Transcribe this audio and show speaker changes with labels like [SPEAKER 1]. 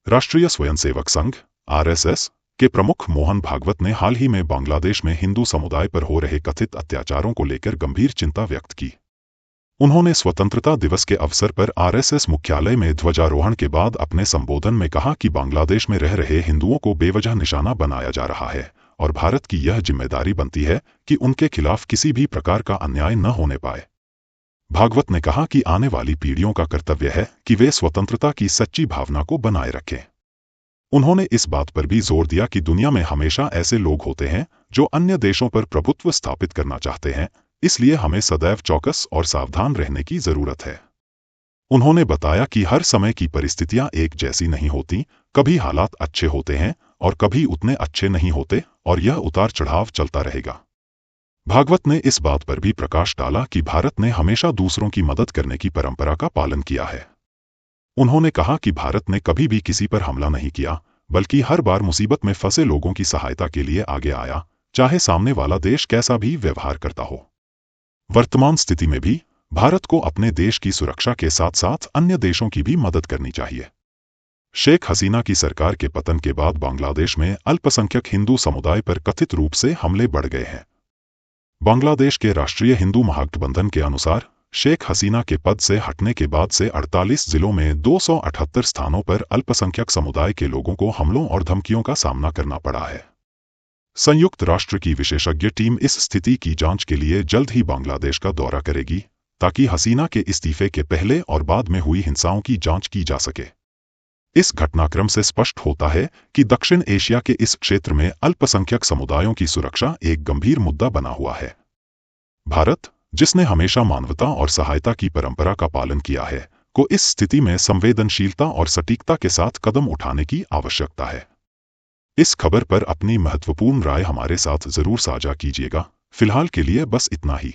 [SPEAKER 1] राष्ट्रीय स्वयंसेवक संघ (आरएसएस) के प्रमुख मोहन भागवत ने हाल ही में बांग्लादेश में हिंदू समुदाय पर हो रहे कथित अत्याचारों को लेकर गंभीर चिंता व्यक्त की। उन्होंने स्वतंत्रता दिवस के अवसर पर आरएसएस मुख्यालय में ध्वजारोहण के बाद अपने संबोधन में कहा कि बांग्लादेश में रह रहे हिंदुओं को बेवजह निशाना बनाया जा रहा है और भारत की यह जिम्मेदारी बनती है कि उनके खिलाफ किसी भी प्रकार का अन्याय न होने पाए। भागवत ने कहा कि आने वाली पीढ़ियों का कर्तव्य है कि वे स्वतंत्रता की सच्ची भावना को बनाए रखें। उन्होंने इस बात पर भी जोर दिया कि दुनिया में हमेशा ऐसे लोग होते हैं जो अन्य देशों पर प्रभुत्व स्थापित करना चाहते हैं, इसलिए हमें सदैव चौकस और सावधान रहने की जरूरत है। उन्होंने बताया कि हर समय की परिस्थितियां एक जैसी नहीं होती, कभी हालात अच्छे होते हैं और कभी उतने अच्छे नहीं होते और यह उतार चढ़ाव चलता रहेगा। भागवत ने इस बात पर भी प्रकाश डाला कि भारत ने हमेशा दूसरों की मदद करने की परंपरा का पालन किया है। उन्होंने कहा कि भारत ने कभी भी किसी पर हमला नहीं किया, बल्कि हर बार मुसीबत में फंसे लोगों की सहायता के लिए आगे आया, चाहे सामने वाला देश कैसा भी व्यवहार करता हो। वर्तमान स्थिति में भी भारत को अपने देश की सुरक्षा के साथ साथ अन्य देशों की भी मदद करनी चाहिए। शेख हसीना की सरकार के पतन के बाद बांग्लादेश में अल्पसंख्यक हिंदू समुदाय पर कथित रूप से हमले बढ़ गए हैं। बांग्लादेश के राष्ट्रीय हिंदू महागठबंधन के अनुसार शेख हसीना के पद से हटने के बाद से 48 जिलों में 278 स्थानों पर अल्पसंख्यक समुदाय के लोगों को हमलों और धमकियों का सामना करना पड़ा है। संयुक्त राष्ट्र की विशेषज्ञ टीम इस स्थिति की जांच के लिए जल्द ही बांग्लादेश का दौरा करेगी, ताकि हसीना के इस्तीफे के पहले और बाद में हुई हिंसाओं की जांच की जा सके। इस घटनाक्रम से स्पष्ट होता है कि दक्षिण एशिया के इस क्षेत्र में अल्पसंख्यक समुदायों की सुरक्षा एक गंभीर मुद्दा बना हुआ है। भारत, जिसने हमेशा मानवता और सहायता की परंपरा का पालन किया है, को इस स्थिति में संवेदनशीलता और सटीकता के साथ कदम उठाने की आवश्यकता है। इस खबर पर अपनी महत्वपूर्ण राय हमारे साथ जरूर साझा कीजिएगा। फिलहाल के लिए बस इतना ही।